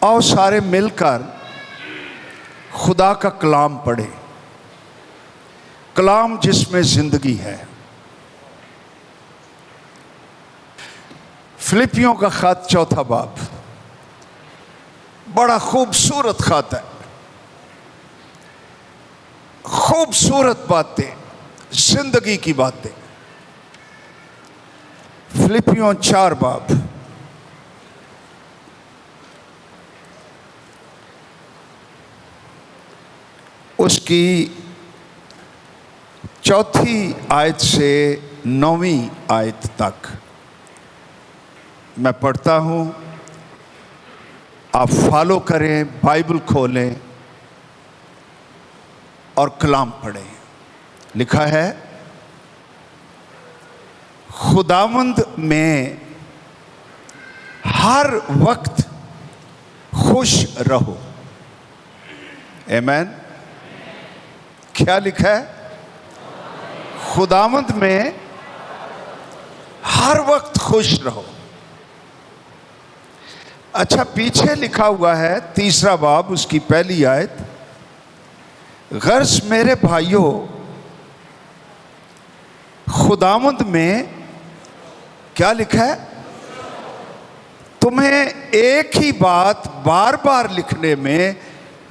आओ सारे मिलकर खुदा का कलाम पढ़े, कलाम जिसमें जिंदगी है। फिलिपियों का खत चौथा बाब, बड़ा खूबसूरत खत है, खूबसूरत बातें, जिंदगी की बातें। फिलिपियों 4 बाब, उसकी 4थी आयत से 9वीं आयत तक मैं पढ़ता हूं, आप फॉलो करें, बाइबल खोलें और कलाम पढ़ें। लिखा है, खुदावंद में हर वक्त खुश रहो। आमीन। क्या लिखा है? खुदावंद में हर वक्त खुश रहो। अच्छा, पीछे लिखा हुआ है 3रा बाब, उसकी पहली आयत, गर्ज मेरे भाइयों, खुदावंद में क्या लिखा है? तुम्हें एक ही बात बार बार लिखने में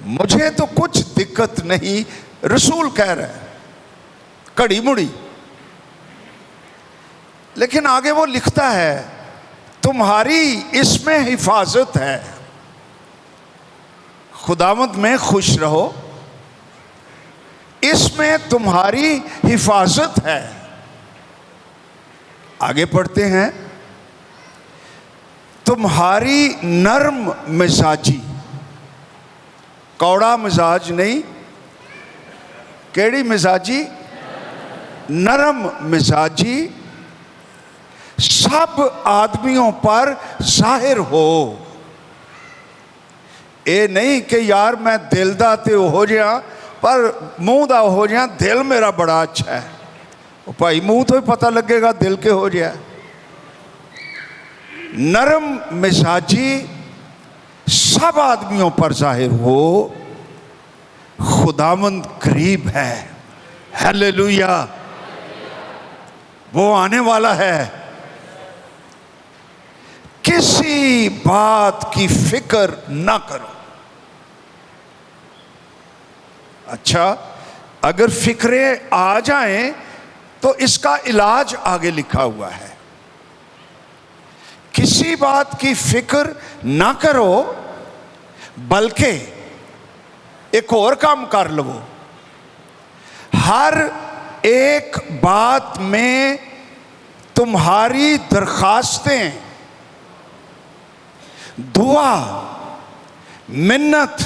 मुझे तो कुछ दिक्कत नहीं, रसूल कह रहा है, कड़ी मुड़ी। लेकिन आगे वो लिखता है, तुम्हारी इसमें हिफाजत है। खुदावंद में खुश रहो, इसमें तुम्हारी हिफाजत है। आगे पढ़ते हैं, तुम्हारी नर्म मिजाजी, कौड़ा मिजाज नहीं, केड़ी मिजाजी? नरम मिजाजी सब आदमियों पर जाहिर हो। ये नहीं कि यार मैं दिल दा ते हो जा पर मूँह दा हो जा, दिल मेरा बड़ा अच्छा है। भाई मूँह तो ही पता लगेगा दिल के हो जाए। नरम मिजाजी सब आदमियों पर जाहिर हो, खुदावंद करीब है। हालेलुया, वो आने वाला है। किसी बात की फिक्र ना करो। अच्छा, अगर फिक्रें आ जाएं तो इसका इलाज आगे लिखा हुआ है। किसी बात की फिक्र ना करो, बल्कि एक और काम कर लो, हर एक बात में तुम्हारी दरखास्तें, दुआ, मिन्नत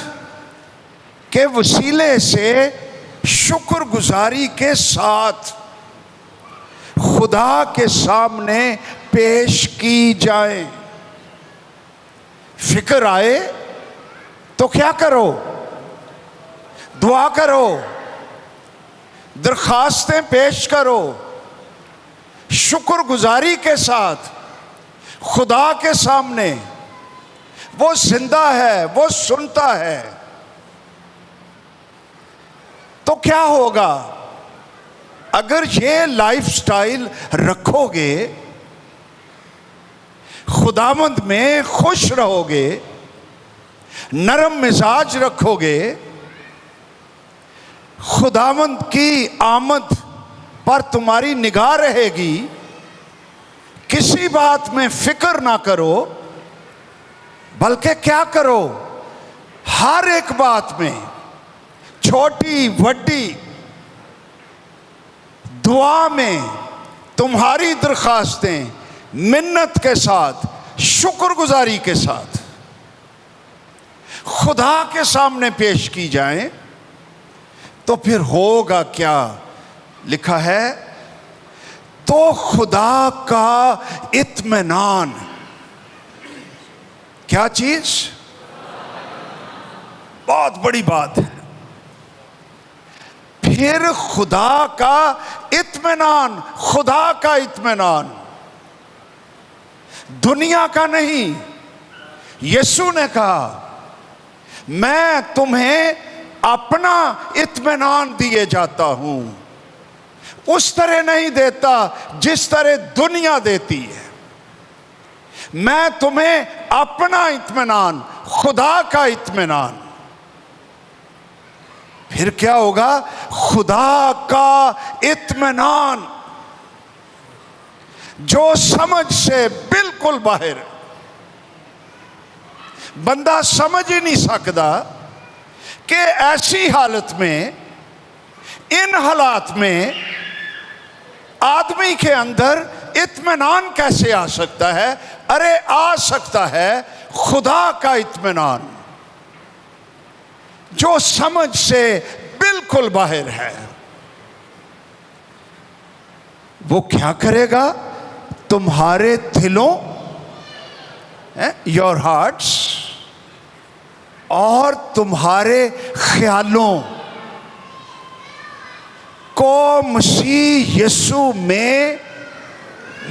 के वसीले से शुक्रगुजारी के साथ खुदा के सामने पेश की जाए। फिक्र आए तो क्या करो? दुआ करो, दरखास्तें पेश करो, शुक्रगुजारी के साथ खुदा के सामने। वो जिंदा है, वो सुनता है। तो क्या होगा अगर ये लाइफस्टाइल रखोगे? खुदावंद में खुश रहोगे, नरम मिजाज रखोगे, खुदावंद की आमद पर तुम्हारी निगाह रहेगी। किसी बात में फिक्र ना करो, बल्कि क्या करो? हर एक बात में, छोटी बड़ी, दुआ में तुम्हारी दरखास्तें मिन्नत के साथ, शुक्रगुजारी के साथ खुदा के सामने पेश की जाएं। तो फिर होगा क्या? लिखा है, तो खुदा का इत्मीनान। क्या चीज? बहुत बड़ी बात है। फिर खुदा का इत्मीनान, खुदा का इत्मीनान, दुनिया का नहीं। यीशु ने कहा मैं तुम्हें अपना इत्मीनान दिए जाता हूं, उस तरह नहीं देता जिस तरह दुनिया देती है। मैं तुम्हें अपना इत्मीनान, खुदा का इत्मीनान। फिर क्या होगा? खुदा का इत्मीनान जो समझ से बिल्कुल बाहर। बंदा समझ ही नहीं सकता कि ऐसी हालत में, इन हालात में आदमी के अंदर इत्मीनान कैसे आ सकता है? अरे आ सकता है खुदा का इत्मीनान जो समझ से बिल्कुल बाहर है। वो क्या करेगा? तुम्हारे दिलों, योर हार्ट्स, और तुम्हारे ख्यालों को मसीह यीशु में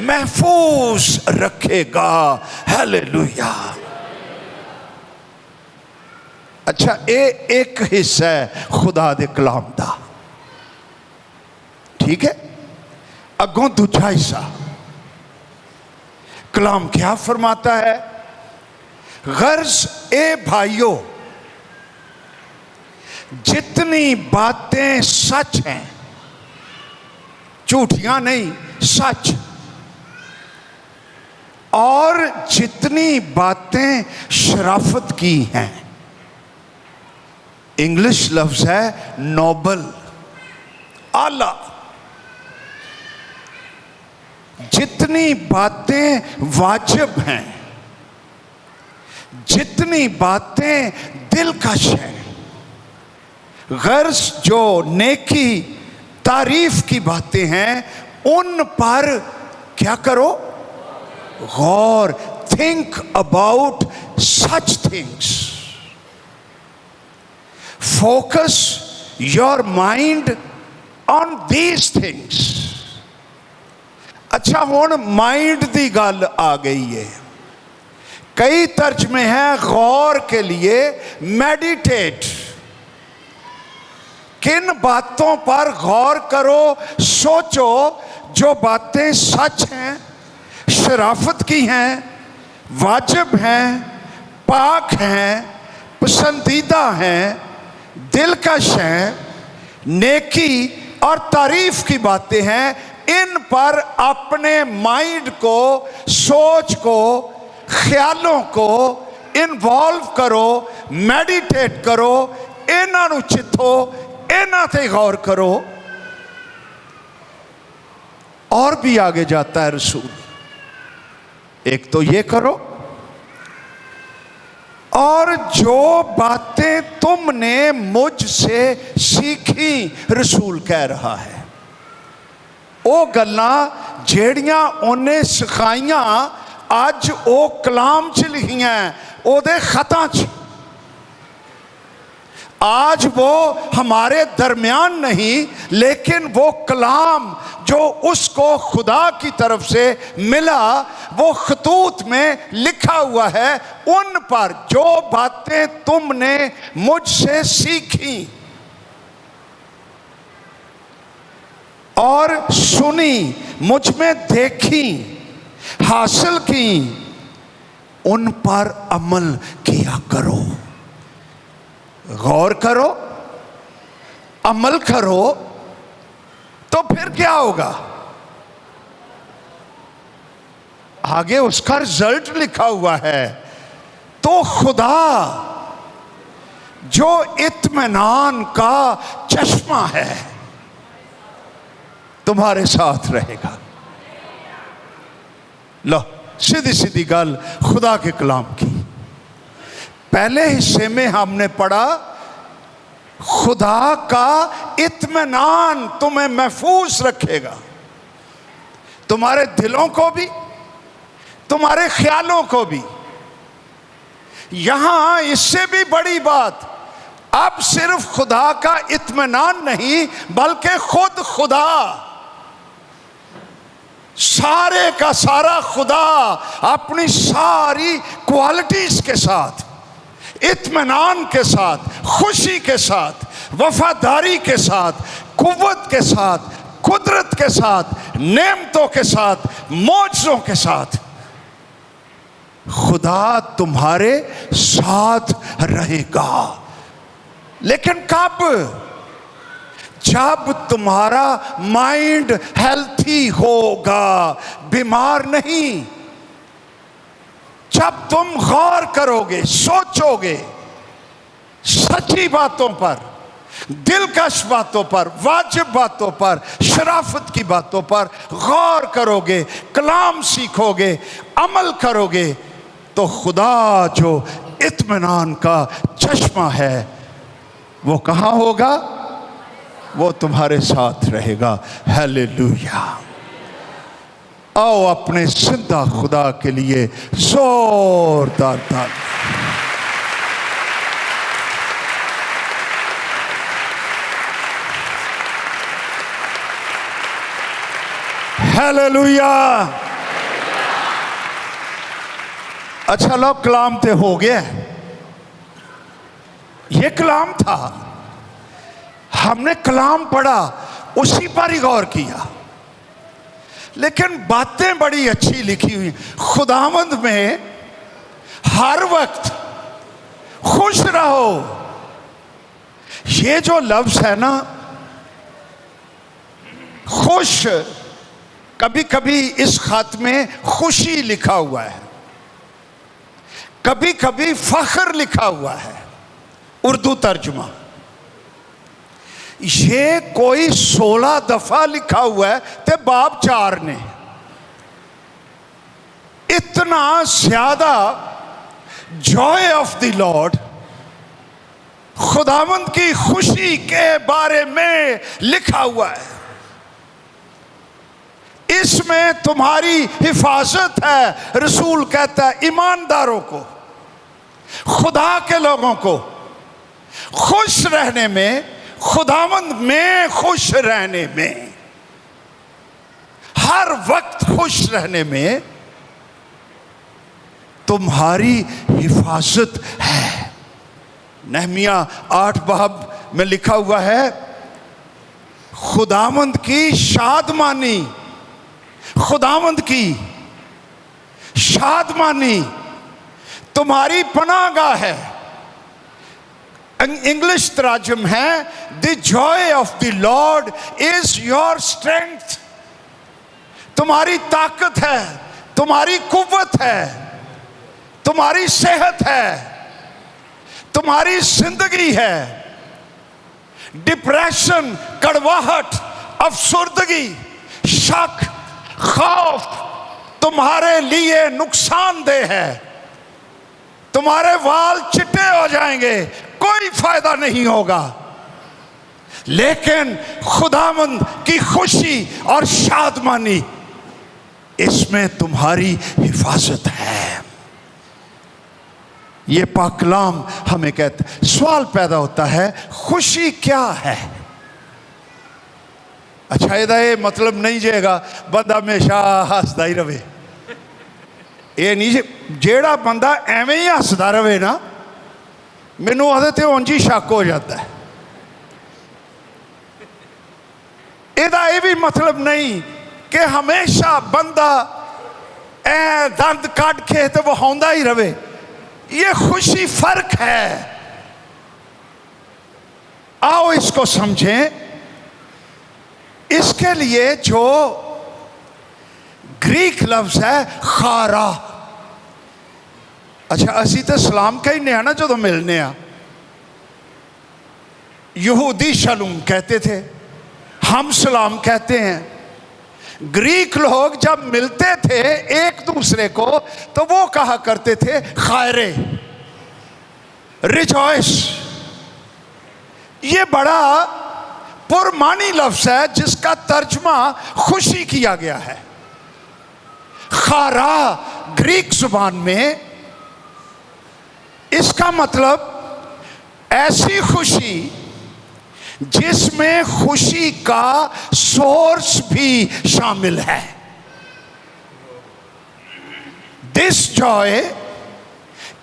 महफूज रखेगा। हालेलुया। अच्छा, एक हिस्सा है खुदा दे कलाम दा, ठीक है। अगों दूजा हिस्सा कलाम क्या फरमाता है? गर्ज ए भाइयों, जितनी बातें सच हैं, झूठियां नहीं, सच, और जितनी बातें शराफत की हैं, इंग्लिश लफ्ज है नोबल, आला, जितनी बातें वाजिब हैं, जितनी बातें दिलकश हैं, गर्ज जो नेकी तारीफ की बातें हैं, उन पर क्या करो? गौर। Think about such things. Focus your mind on these things. अच्छा, हुण माइंड की गल आ गई है। कई तर्जमे हैं गौर के लिए मेडिटेट। किन बातों पर गौर करो, सोचो जो बातें सच हैं, शराफत की हैं, वाजिब हैं, पाक हैं, पसंदीदा हैं, दिलकश हैं, नेकी और तारीफ की बातें हैं। इन पर अपने माइंड को, सोच को, ख्यालों को इन्वॉल्व करो, मेडिटेट करो, इन्हां नूं चिथो, इन्हां ते गौर करो। और भी आगे जाता है रसूल, एक तो ये करो, और जो बातें तुमने मुझसे सीखी, रसूल कह रहा है, वो गल्लां जेड़ियां उन्हें सिखाइयां, अज वो कलाम च लिखियां, ओदे खतां च। आज वो हमारे दरमियान नहीं, लेकिन वो कलाम जो उसको खुदा की तरफ से मिला, वो खतूत में लिखा हुआ है। उन पर जो बातें तुमने मुझसे सीखी और सुनी, मुझ में देखी, हासिल की, उन पर अमल किया करो। गौर करो, अमल करो, तो फिर क्या होगा? आगे उसका रिजल्ट लिखा हुआ है। तो खुदा जो इत्मीनान का चश्मा है, तुम्हारे साथ रहेगा। लो, सीधी सीधी गल खुदा के कलाम की। पहले हिस्से में हमने पढ़ा खुदा का इत्मीनान तुम्हें महफूज रखेगा, तुम्हारे दिलों को भी, तुम्हारे ख्यालों को भी। यहां इससे भी बड़ी बात, अब सिर्फ खुदा का इत्मीनान नहीं, बल्कि खुद खुदा, सारे का सारा खुदा अपनी सारी क्वालिटीज के साथ इत्मीनान के साथ, खुशी के साथ, वफादारी के साथ, कुव्वत के साथ, कुदरत के साथ, नेमतों के साथ, मौजों के साथ खुदा तुम्हारे साथ रहेगा। लेकिन कब? जब तुम्हारा माइंड हेल्थी होगा, बीमार नहीं। जब तुम गौर करोगे, सोचोगे सच्ची बातों पर, दिलकश बातों पर, वाजिब बातों पर, शराफत की बातों पर गौर करोगे, कलाम सीखोगे, अमल करोगे, तो खुदा जो इत्मीनान का चश्मा है वो कहाँ होगा? वो तुम्हारे साथ रहेगा। हालेलुया। आओ अपने जिंदा खुदा के लिए जोरदार ताली। हालेलुया। अच्छा लो, कलाम तो हो गया, ये कलाम था, हमने कलाम पढ़ा, उसी पर ही गौर किया, लेकिन बातें बड़ी अच्छी लिखी हुई। खुदावंद में हर वक्त खुश रहो, ये जो लफ्ज है ना, खुश, कभी कभी इस खत में खुशी लिखा हुआ है, कभी कभी फख्र लिखा हुआ है, उर्दू तर्जुमा। ये कोई 16 दफा लिखा हुआ है ते बाब 4 ने। इतना ज्यादा जॉय ऑफ द लॉर्ड, खुदावंद की खुशी के बारे में लिखा हुआ है। इसमें तुम्हारी हिफाजत है। रसूल कहता है ईमानदारों को, खुदा के लोगों को खुश रहने में, खुदावंद में खुश रहने में, हर वक्त खुश रहने में तुम्हारी हिफाजत है। नहमिया 8 बाब में लिखा हुआ है, खुदावंद की शादमानी, खुदावंद की शादमानी तुम्हारी पनाहगाह है। इंग्लिश तराजुम है, the Joy of the Lord is your strength. तुम्हारी ताकत है, तुम्हारी कुव्वत है, तुम्हारी सेहत है, तुम्हारी जिंदगी है। डिप्रेशन, कड़वाहट, अफसुर्दगी, शक, खौफ तुम्हारे लिए नुकसानदेह है। तुम्हारे वाल चिट्टे हो जाएंगे, कोई फायदा नहीं होगा। लेकिन खुदावंद की खुशी और शादमानी, इसमें तुम्हारी हिफाजत है। ये पाक कलाम हमें कहता है। सवाल पैदा होता है, खुशी क्या है? अच्छा, ये मतलब नहीं जेगा बंदा हमेशा हसदा ही रहे। ये नहीं, जेड़ा बंदा एवें ही हसदा रहे ना, मैनू ਉਹਦੇ ਤੇ ਉਂਝ ही शक हो जाता है। ਇਹਦਾ ਇਹ भी मतलब नहीं कि हमेशा बंदा ए दंद कट के तो वहाउंदा ही रहे। ये खुशी फर्क है। आओ इसको समझें। इसके लिए जो ग्रीक लफ्ज है खारा। अच्छा, असी तो सलाम कहने ना जो मिलने आ, यहूदी शलूम कहते थे, हम सलाम कहते हैं। ग्रीक लोग जब मिलते थे एक दूसरे को तो वो कहा करते थे खैरे, रिजॉइस। ये बड़ा पुरमानी लफ्ज है जिसका तर्जमा खुशी किया गया है। खारा ग्रीक जुबान में इसका मतलब ऐसी खुशी जिसमें खुशी का सोर्स भी शामिल है। This Joy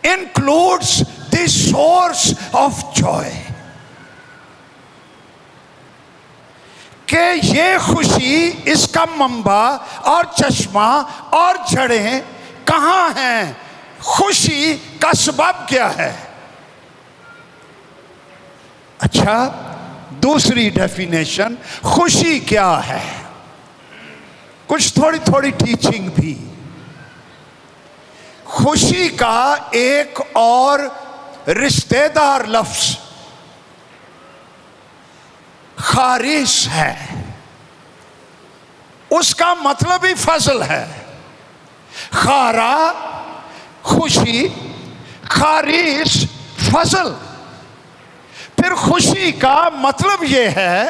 includes the source of Joy. कि ये खुशी, इसका मंबा और चश्मा और जड़ें कहाँ हैं? खुशी का सबब क्या है? अच्छा, दूसरी डेफिनेशन, खुशी क्या है? कुछ थोड़ी थोड़ी टीचिंग भी। खुशी का एक और रिश्तेदार लफ्ज खारिश है। उसका मतलब ही फजल है। खारा खुशी, खारिश फजल। फिर खुशी का मतलब यह है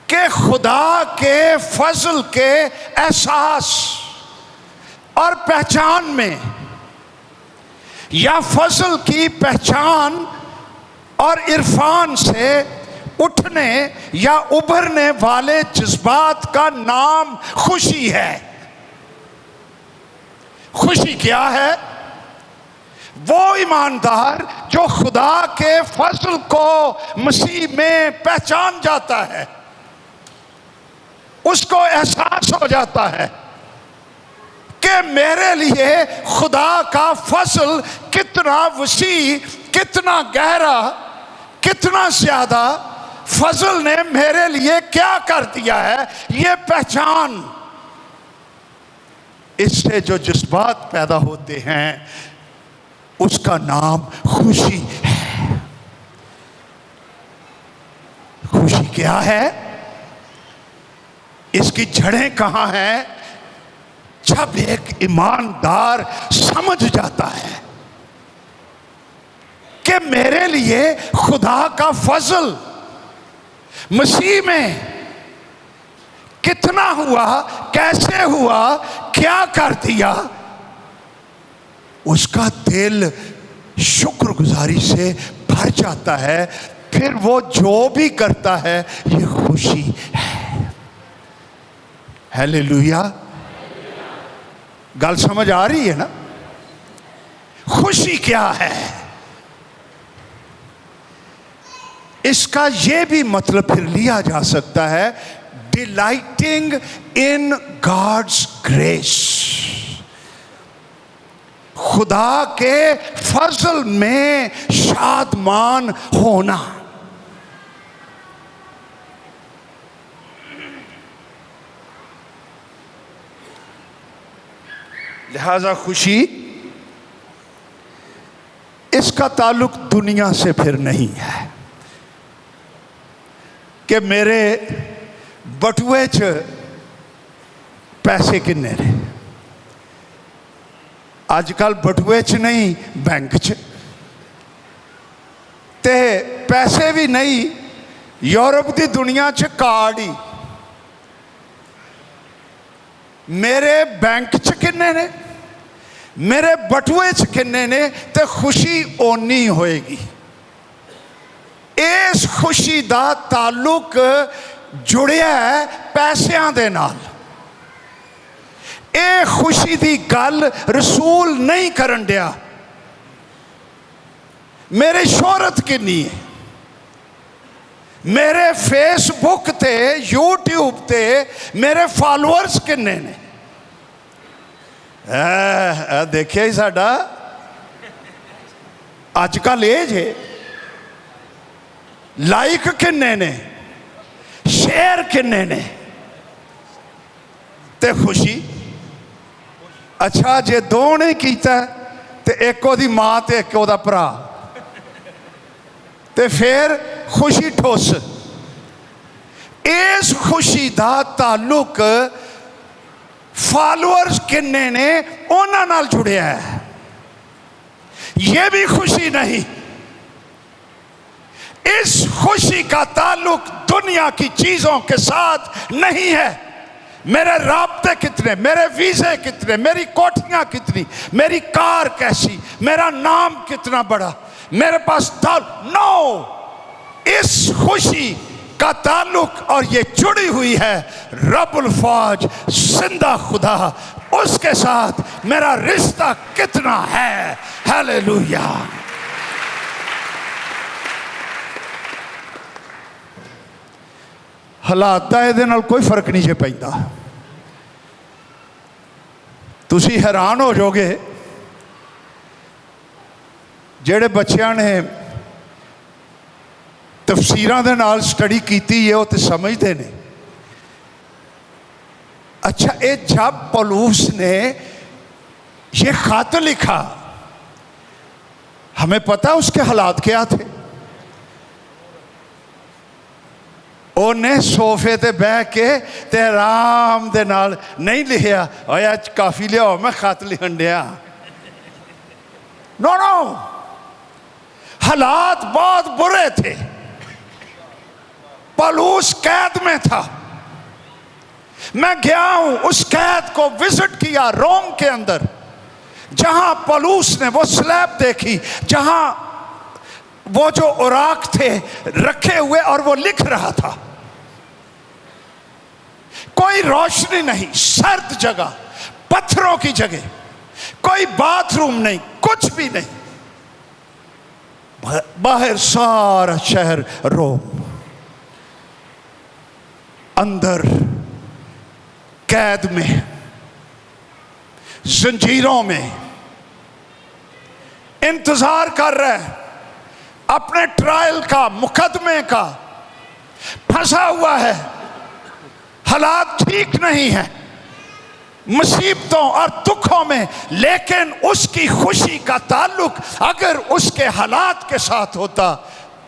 कि खुदा के फजल के एहसास और पहचान में, या फजल की पहचान और इरफान से उठने या उभरने वाले जज्बात का नाम खुशी है। खुशी क्या है? वो ईमानदार जो खुदा के फजल को मसीह में पहचान जाता है, उसको एहसास हो जाता है कि मेरे लिए खुदा का फजल कितना वसी, कितना गहरा, कितना ज्यादा फजल ने मेरे लिए क्या कर दिया है, ये पहचान। इससे जो जज्बात पैदा होते हैं उसका नाम खुशी है। खुशी क्या है? इसकी जड़ें कहां हैं? जब एक ईमानदार समझ जाता है कि मेरे लिए खुदा का फजल मसीह में कितना हुआ, कैसे हुआ, क्या कर दिया, उसका दिल शुक्रगुजारी से भर जाता है। फिर वो जो भी करता है ये खुशी है। हालेलुया। गल समझ आ रही है ना? खुशी क्या है? इसका यह भी मतलब फिर लिया जा सकता है डिलाइटिंग इन गॉड्स ग्रेस, खुदा के फजल में शादमान होना। लिहाजा खुशी, इसका ताल्लुक दुनिया से फिर नहीं है कि मेरे बटुए च पैसे किन्ने ने। आजकल बटुए च नहीं, बैंक च। ते पैसे भी नहीं, यूरोप की दुनिया च कार्ड ही। मेरे बैंक च किन्ने ने, मेरे बटुए च किन्ने ने, ते खुशी ओनी होएगी। इस खुशी का ताल्लुक जुड़िया है पैसों के नाल। ये खुशी की गल रसूल नहीं करन दिया मेरी शोहरत किन्नी है, मेरे फेसबुक ते यूट्यूब ते मेरे फॉलोअर्स किन्ने ने। देखिए ही साडा अजकल ये जे लाइक किन्ने ने, शेयर किन्ने ने, ते खुशी। अच्छा जे दो ने कीता ते एक ओदी मां ते एक ओदा भरा, ते फिर खुशी ठुस। इस खुशी का ताल्लुक फॉलोअर्स किन्ने ने उन्हां नाल जुड़िया है। ये भी खुशी नहीं। इस खुशी का ताल्लुक दुनिया की चीजों के साथ नहीं है। मेरे राब्ते कितने, मेरे वीजे कितने, मेरी कोठियां कितनी, मेरी कार कैसी, मेरा नाम कितना बड़ा, मेरे पास नो। इस खुशी का ताल्लुक और ये जुड़ी हुई है रब्बुल फौज जिंदा खुदा, उसके साथ मेरा रिश्ता कितना है। हालेलुया। हालात का ਇਹਦੇ ਨਾਲ कोई फर्क नहीं जे पैंदा। तुसी हैरान हो जाओगे ਜਿਹੜੇ ਬੱਚਿਆਂ ने तफसीरां दे नाल स्टडी कीती है वो तो समझते ने। अच्छा, ये जब पौलुस ने ये खत लिखा, हमें पता उसके हालात क्या थे। उन्हें सोफे ते बह के ते आराम दे नाल नहीं लिखिया ओए अज काफी लियाओ मैं खत लिखन दिया। नो नो, हालात बहुत बुरे थे। पौलुस कैद में था। मैं गया हूं, उस कैद को विजिट किया रोम के अंदर, जहां पौलुस ने वो स्लैब देखी जहां वो जो औराक थे रखे हुए और वो लिख रहा था। कोई रोशनी नहीं, सर्द जगह, पत्थरों की जगह, कोई बाथरूम नहीं, कुछ भी नहीं। बाहर सारा शहर रोम, अंदर कैद में, जंजीरों में इंतजार कर रहा है अपने ट्रायल का, मुकदमे का, फंसा हुआ है। हालात ठीक नहीं है, मुसीबतों और दुखों में, लेकिन उसकी खुशी का ताल्लुक अगर उसके हालात के साथ होता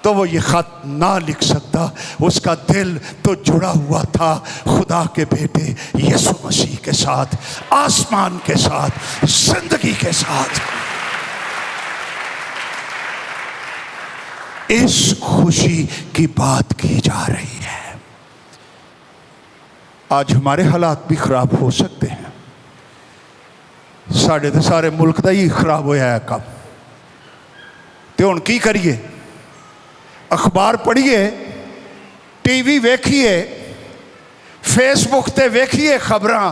तो वो ये खत ना लिख सकता। उसका दिल तो जुड़ा हुआ था खुदा के बेटे यीशु मसीह के साथ, आसमान के साथ, जिंदगी के साथ। इस खुशी की बात की जा रही है। आज हमारे हालात भी खराब हो सकते हैं। साढ़े तो सारे मुल्क का ही खराब होया है काम। तो हुण की करिए? अखबार पढ़िए, टीवी वेखिए, फेसबुक ते वेखिए खबरां,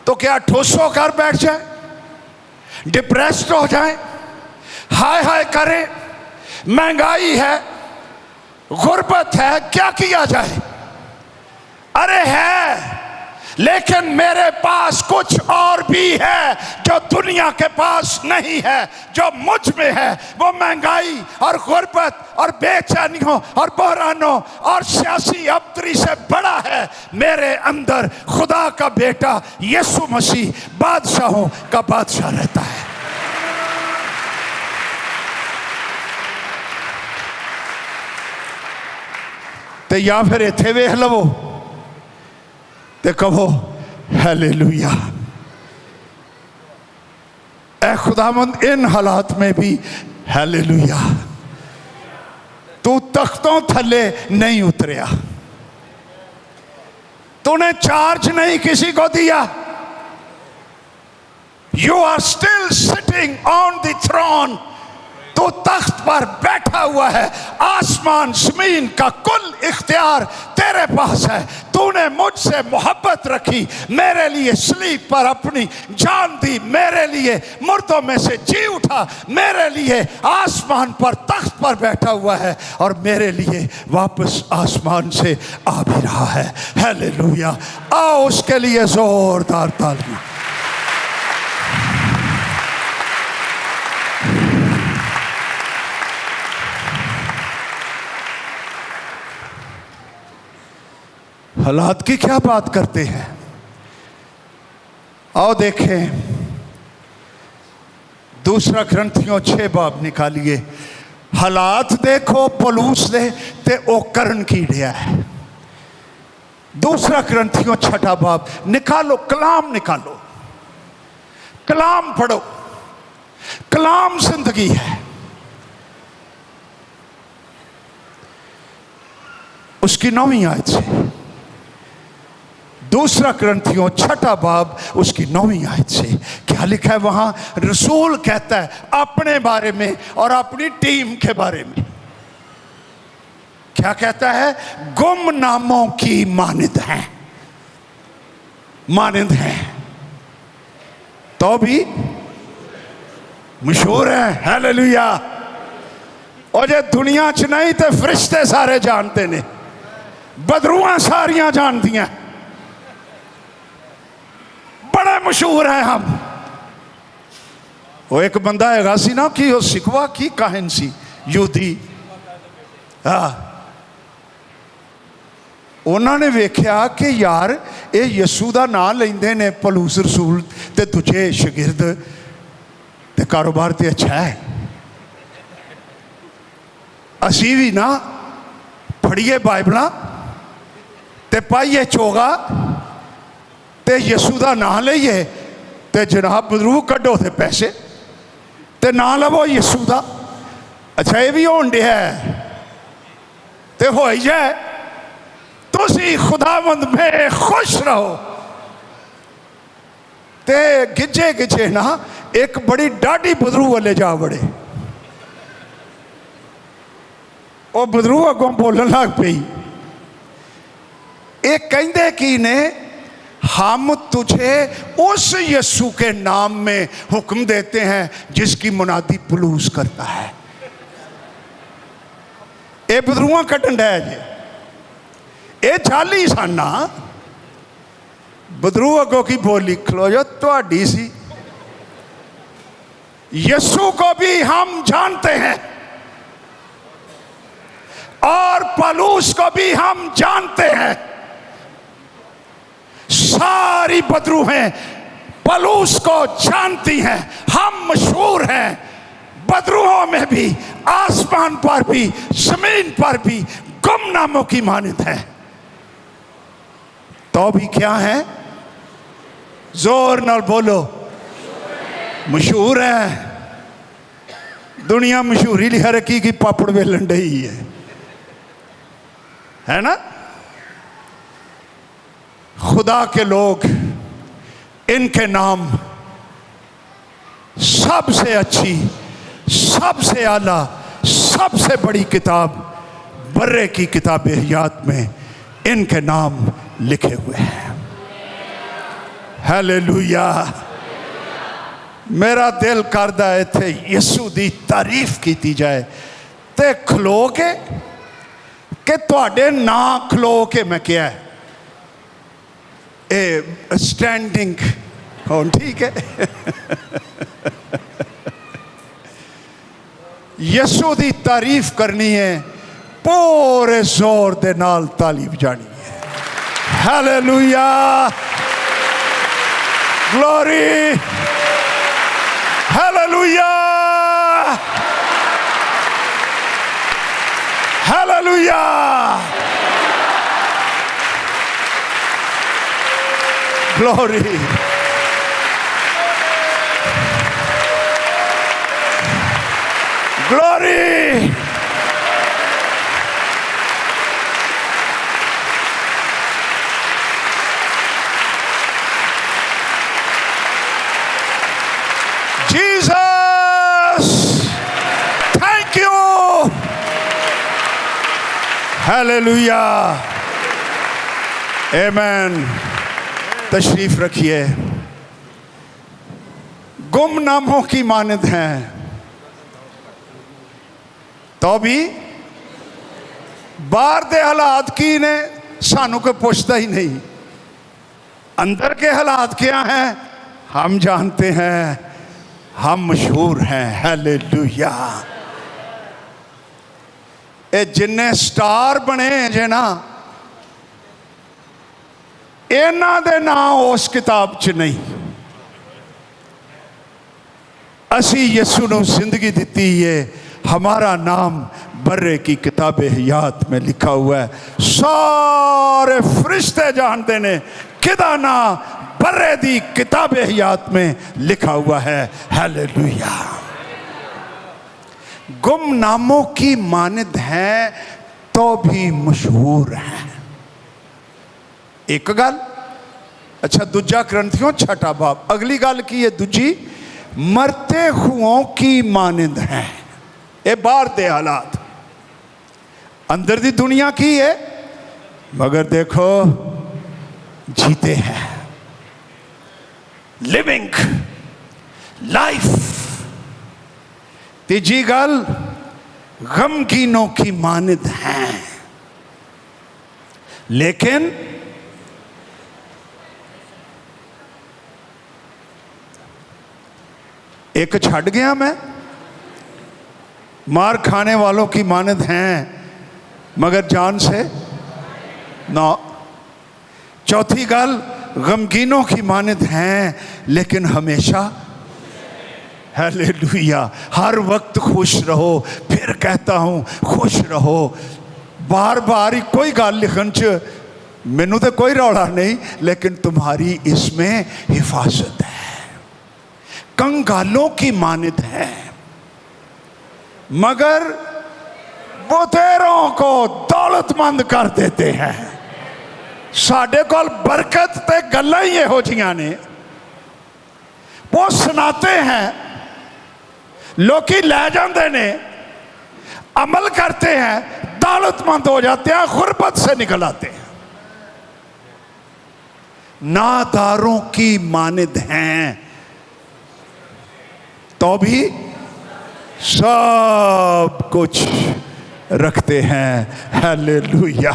तो क्या ठुस होकर बैठ जाए, डिप्रेस्ड हो जाए, हाय हाय करें? महंगाई है, गुर्बत है, क्या किया जाए? अरे है, लेकिन मेरे पास कुछ और भी है जो दुनिया के पास नहीं है। जो मुझ में है वो महंगाई और गुर्बत और बेचैनियों और बहरानों और सियासी अबतरी से बड़ा है। मेरे अंदर खुदा का बेटा यीशु मसीह बादशाहों का बादशाह रहता है। तो या फिर इत्थे वेख लवो ते कहो हालेलुया, ऐ खुदावंद इन हालात में भी हालेलुया। तू तख्तों थले नहीं उतरिया, तूने चार्ज नहीं किसी को दिया। You are still sitting on the throne. तो तख्त पर बैठा हुआ है। आसमान जमीन का कुल इख्तियार तेरे पास है। तूने मुझसे मोहब्बत रखी, मेरे लिए सलीब पर अपनी जान दी, मेरे लिए मुर्दों में से जी उठा, मेरे लिए आसमान पर तख्त पर बैठा हुआ है और मेरे लिए वापस आसमान से आ भी रहा है। हालेलुया। आओ उसके लिए जोरदार तालियां। हालात की क्या बात करते हैं? आओ देखें, दूसरा ग्रंथियों 6 बाब निकालिए। हालात देखो पौलुस ने ते ओ करन की दिया है। दूसरा ग्रंथियों 6 बाब निकालो, कलाम निकालो, कलाम पढ़ो। कलाम जिंदगी है। उसकी 9वीं आयत से, दूसरा ग्रंथियों 6 बाब उसकी 9वीं आयत से क्या लिखा है वहां? रसूल कहता है अपने बारे में और अपनी टीम के बारे में। क्या कहता है? गुमनामों की मानद हैं, मानद हैं, तो भी मशहूर है। हालेलुया। और जे दुनिया च नहीं तो फरिश्ते सारे जानते ने, बदरूआ सारियां जानदियां, बड़े मशहूर हैं हम। वो एक बंदा हैगा सी ना कि वो सिखवा की काहिन सी, यूदी। हाँ, उन्होंने वेख्या कि यार ये यसू का नाम लेंदे ने पलूस रसूल ते दूजे शगिरद, ते कारोबार तो अच्छा है, असी भी ना फड़िए बाइबल ते पाइए चोगा ते यसू का नाम लईए ते जनाब बदरू कड्डो ते पैसे ते ना लवो यसू का। अच्छा ये भी होन दिया है ते हो ही जाए, तुसी खुदावंद में खुश रहो। ते गिजे गिजे ना एक बड़ी डाढ़ी बदरू वाले जा बड़े, वो बदरू अगों बोलन लग पई, एक कहंदे की ने, हम तुझे उस यीशु के नाम में हुक्म देते हैं जिसकी मुनादी पुलूस करता है। ये बदरूआ कटन डे जे, ये चाली साना बदरू अगो की बोली खलो जो तुहाडी सी। यीशु को भी हम जानते हैं और पलूस को भी हम जानते हैं। सारी बदरू हैं पलूस को जानती हैं, हम मशहूर हैं बदरूओं में भी, आसमान पर भी, जमीन पर भी गुमनामों की मानद है। तो भी क्या है? जोर नाल बोलो, मशहूर है। दुनिया मशहूरी लिखा रखी कि पापड़ वेलन डई है ना। खुदा के लोग, इनके नाम सबसे अच्छी, सबसे आला, सबसे बड़ी किताब बर्रे की किताब हयात में इनके नाम लिखे हुए हैं। हालेलुया। मेरा दिल करदा है थे यीशु दी तारीफ की जाए। ते खलो के कि तुहाडे ना खलो के, मैं क्या है ए स्टैंडिंग हो, ठीक है। यीशु दी तारीफ करनी है, पूरे जोर दे नाल ताली बजानी है। Hallelujah, glory, hallelujah, hallelujah. Glory, glory. Jesus, thank you. Hallelujah, आमीन। तशरीफ रखिए। गुमनामों की मानद हैं, तो भी बाहर के हालात की ने सानू कोई पूछता ही नहीं। अंदर के हालात क्या हैं हम जानते हैं, हम मशहूर हैं। हालेलुया। ये जिन्ने स्टार बने जे ना, इन्हां दे नाम उस किताब च नहीं। असी यीशु नूं जिंदगी दी है, हमारा नाम बर्रे की किताब हयात में लिखा हुआ है। सारे फरिश्ते जानते ने किदा ना बर्रे दी किताब हयात में लिखा हुआ है। हालेलुया। गुमनामों की मानद है तो भी मशहूर है। एक गल। अच्छा, दूजा ग्रंथियों छठा बाब, अगली गल की है दूजी, मरते हुओं की मानद है। ये बाहर दे हालात। अंदर दी दुनिया की है, मगर देखो जीते हैं, लिविंग लाइफ। तीजी गल, गमगीनों की मानद हैं, लेकिन एक छड़ गया मैं, मार खाने वालों की मानद हैं मगर जान से ना। चौथी गल, गमगीनों की मानद हैं लेकिन हमेशा, हालेलुया, हर वक्त खुश रहो। फिर कहता हूं खुश रहो। बार बार ही कोई गल लिखन च मैनू तो कोई रौला नहीं, लेकिन तुम्हारी इसमें हिफाजत है। कंगालों की मानद है मगर बहुतेरों को दौलतमंद कर देते हैं। साडे कोल बरकत ते गल्लां ही इहो जिहियां ने, वो सुनाते हैं, लोकी ले जाते ने, अमल करते हैं, दौलतमंद हो जाते हैं, गुर्बत से निकल आते हैं। नादारों की मानद हैं तो भी सब कुछ रखते हैं। हालेलुया।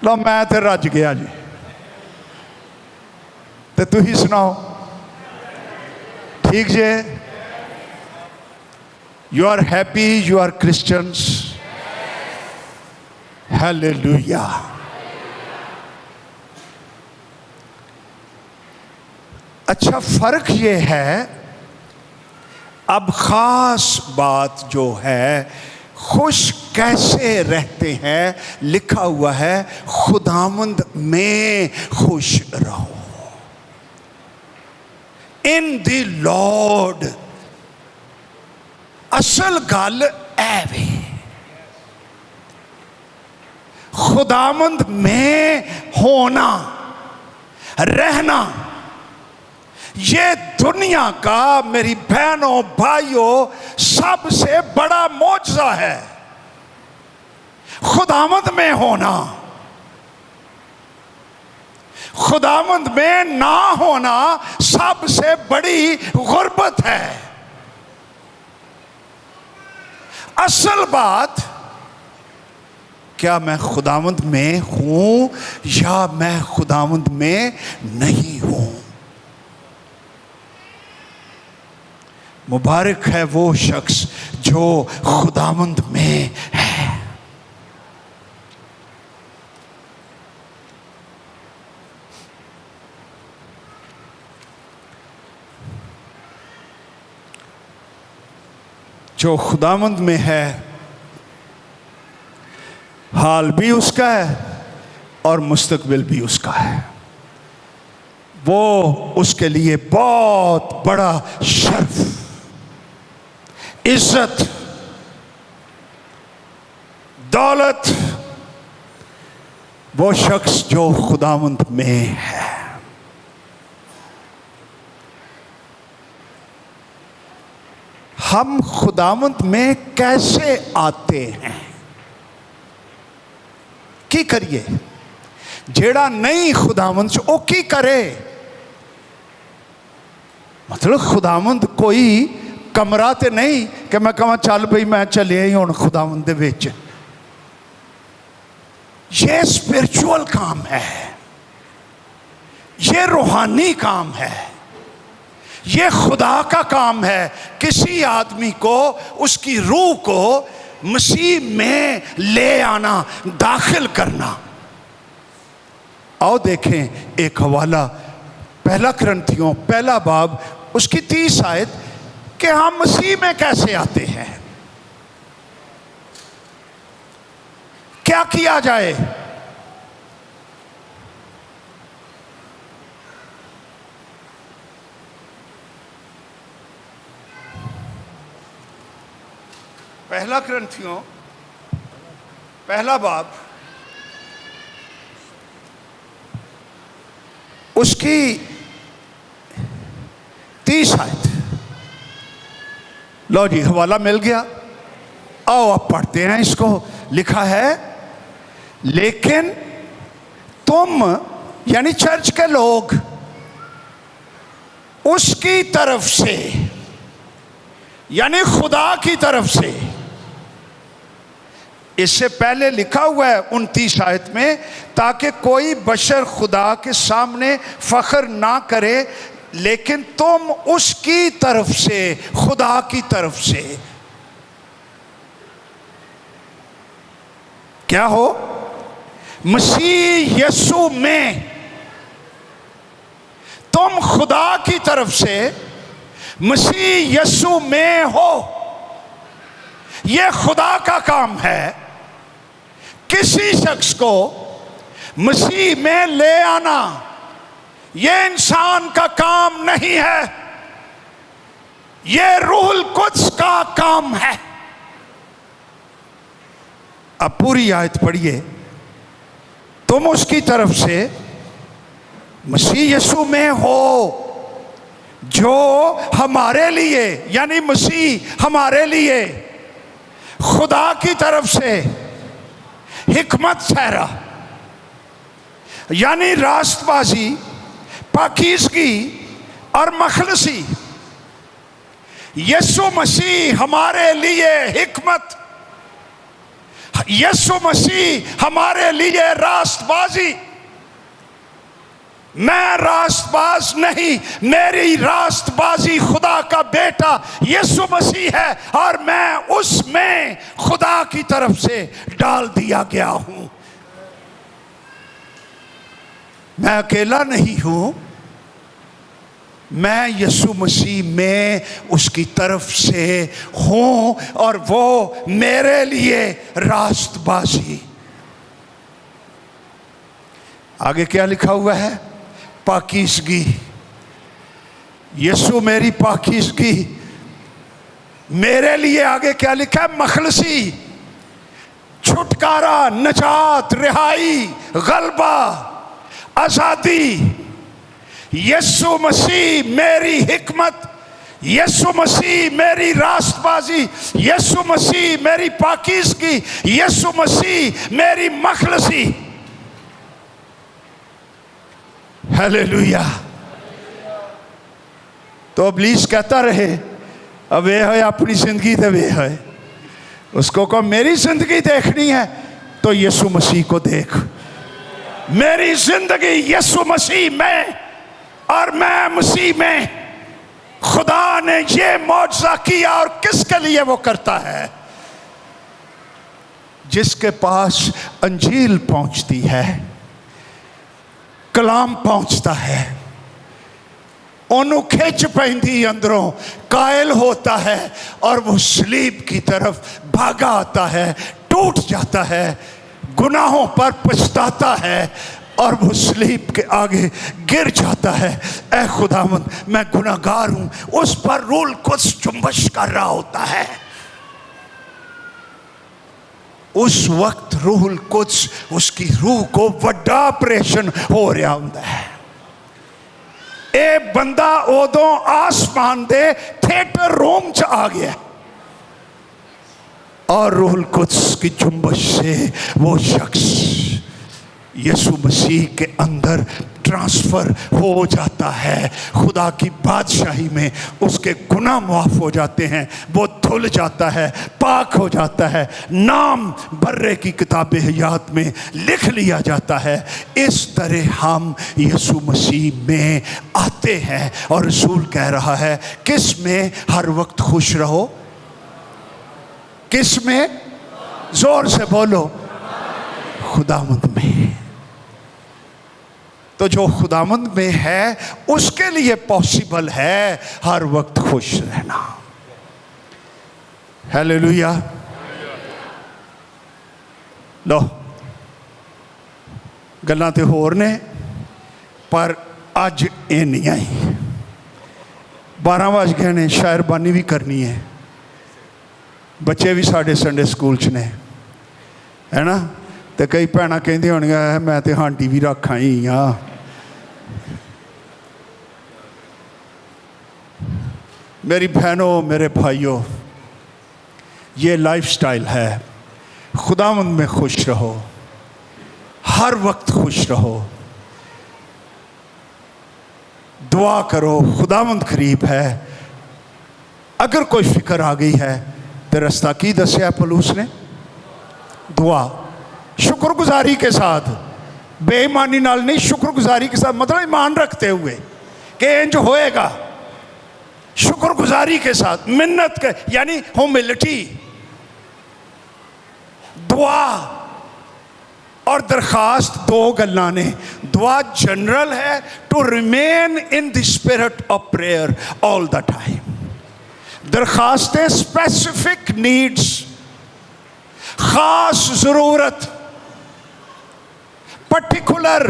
लो मैं तो रज गया जी, तो तुम ही सुनाओ। ठीक जे? You are happy, you are Christians. Hallelujah. अच्छा, फर्क ये है, अब खास बात जो है, खुश कैसे रहते हैं, लिखा हुआ है खुदावंद में खुश रहो। In the Lord. असल गल ऐवे, खुदावंद में होना, रहना, ये दुनिया का मेरी बहनों भाइयों सबसे बड़ा मौजज़ा है। खुदावंद में होना, खुदावंद में ना होना सबसे बड़ी गुर्बत है। असल बात, क्या मैं खुदावंद में हूं या मैं खुदावंद में नहीं हूं? मुबारक है वो शख्स जो खुदावंद में है। जो खुदावंद में है, हाल भी उसका है और मुस्तकबिल भी उसका है। वो उसके लिए बहुत बड़ा शर्फ, इज्जत, दौलत, वो शख्स जो खुदावंद में है। हम खुदावंद में कैसे आते हैं? की करिए? जेड़ा नहीं खुदावंद च ओ की करे? मतलब खुदावंद कोई कमरा तो नहीं कि मैं कहां चल भाई मैं चलिया ही हुण खुदावंद दे विच। ये स्पिरिचुअल काम है, ये रूहानी काम है, ये खुदा का काम है। किसी आदमी को, उसकी रूह को मसीह में ले आना, दाखिल करना। आओ देखें एक हवाला, पहला कुरिन्थियों पहला बाब उसकी 30 आयत, कि हम मसीह में कैसे आते हैं, क्या किया जाए। पहला कुरिन्थियों पहला बाब उसकी 30 आयत। लो जी, हवाला मिल गया। आओ अब पढ़ते हैं इसको। लिखा है, लेकिन तुम यानी चर्च के लोग उसकी तरफ से यानी खुदा की तरफ से, इससे पहले लिखा हुआ है 29 आयत में, ताकि कोई बशर खुदा के सामने फख्र ना करे, लेकिन तुम उसकी तरफ से, खुदा की तरफ से क्या हो, मसीह यीशु में तुम खुदा की तरफ से मसीह यीशु में हो। यह खुदा का काम है किसी शख्स को मसीह में ले आना, यह इंसान का काम नहीं है, यह रूहुल कुद्स का काम है। अब पूरी आयत पढ़िए, तुम उसकी तरफ से मसीह यीशु में हो, जो हमारे लिए यानी मसीह हमारे लिए खुदा की तरफ से हिकमत ठहरा, यानी रास्तबाजी, पाकीज़गी और मखलसी। यीशु मसीह हमारे लिए हिकमत, यीशु मसीह हमारे लिए रास्तबाजी। मैं रास्तबाज नहीं, मेरी रास्तबाजी खुदा का बेटा यीशु मसीह है, और मैं उसमें खुदा की तरफ से डाल दिया गया हूं। मैं अकेला नहीं हूं, मैं यीशु मसीह में उसकी तरफ से हूं, और वो मेरे लिए रास्तबाजी। आगे क्या लिखा हुआ है, पाकीज़गी। यीशु मेरी पाकीज़गी, मेरे लिए आगे क्या लिखा है, मखलसी, छुटकारा, नजात, रिहाई, गलबा, आजादी। यीशु मसीह मेरी हिकमत, यीशु मसीह मेरी रास्तबाजी, यीशु मसीह मेरी पाकीज़गी, यीशु मसीह मेरी मखलसी। हालेलुया। तो इब्लीस कहता रहे, अब वे है अपनी जिंदगी तो वे है, उसको कहो मेरी जिंदगी देखनी है तो यीशु मसीह को देख। मेरी जिंदगी यीशु मसीह में और मैं मसीह में। खुदा ने ये मौजज़ा किया, और किसके लिए वो करता है, जिसके पास अंजील पहुंचती है, कलाम पहुंचता है, ओनू खिंच पैंदी अंदरों, कायल होता है, और वो सलीब की तरफ भागा आता है, टूट जाता है, गुनाहों पर पछताता है, और वो सलीब के आगे गिर जाता है। ऐ खुदावंद मैं गुनाहगार हूं, उस पर रूहुल कुद्स चुंबश कर रहा होता है। उस वक्त रूहुल कुद्स उसकी रूह को बड़ा ऑपरेशन हो रहा होता है। ए बंदा उदों आसमान दे थिएटर रूम च आ गया, और रूहुल कुद्स की चुंबश से वो शख्स यीशु मसीह के अंदर ट्रांसफर हो जाता है। खुदा की बादशाही में उसके गुनाह माफ हो जाते हैं, वो धुल जाता है, पाक हो जाता है, नाम बर्रे की किताबे हयात में लिख लिया जाता है। इस तरह हम यीशु मसीह में आते हैं, और रसूल कह रहा है किस में हर वक्त खुश रहो, किस में, जोर से बोलो, खुदावंद में। तो जो खुदावंद में है उसके लिए पॉसिबल है हर वक्त खुश रहना। हालेलुया। लो गल्लां ते होर ने, पर अज ये नहीं आई। 12 बज गए ने, शायरबानी भी करनी है। बच्चे भी साढ़े संडे स्कूल च ने, है ना। तो कई भैन कहती होनियां मैं तो हांडी भी रख आई हाँ। मेरी बहनों, मेरे भाइयों, ये लाइफ स्टाइल है। खुदावंद में खुश रहो, हर वक्त खुश रहो, दुआ करो, खुदावंद करीब है। अगर कोई फिक्र आ गई है तो रास्ता की दसिया पलूस ने? दुआ, शुक्रगुजारी के साथ, बेईमानी नाल नहीं, शुक्रगुजारी के साथ, मतलब ईमान रखते हुए कि इंज होएगा, शुक्रगुजारी के साथ, मिन्नत के यानी ह्यूमिलिटी, दुआ और दरखास्त दो गल्लां ने। दुआ जनरल है, to remain in the spirit of prayer all the time. दरखास्तें स्पेसिफिक नीड्स, खास जरूरत, पर्टिकुलर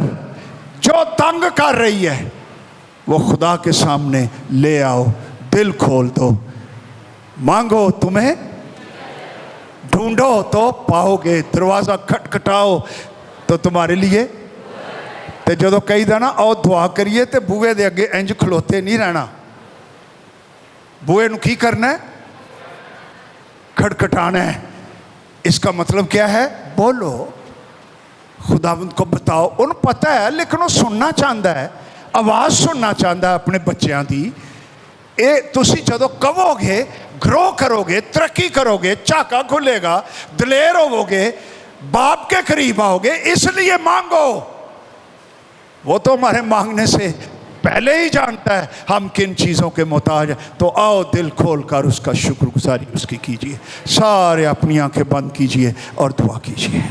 जो तंग कर रही है वो खुदा के सामने ले आओ, दिल खोल दो, मांगो तुम्हें, ढूंढो तो पाओगे, दरवाजा खटखटाओ तो तुम्हारे लिए। तो जो कही दा ना आओ दुआ करिए तो बूहे दे अगे इंज खलोते नहीं रहना, बूहे नूं की करना है? खटखटाना है। इसका मतलब क्या है? बोलो, खुदावंद को बताओ। उन्हें पता है लेकिन वो सुनना चाहता है, आवाज़ सुनना चाहता है अपने बच्चों की। ये तुसी जदों कहोगे, ग्रो करोगे, तरक्की करोगे, झाका खुलेगा, दलेर होवोगे, बाप के करीब आओगे। इसलिए मांगो, वो तो हमारे मांगने से पहले ही जानता है हम किन चीज़ों के मोहताज हैं। तो आओ दिल खोल कर उसका शुक्रगुजारी उसकी कीजिए। सारे अपनी आंखें बंद कीजिए और दुआ कीजिए।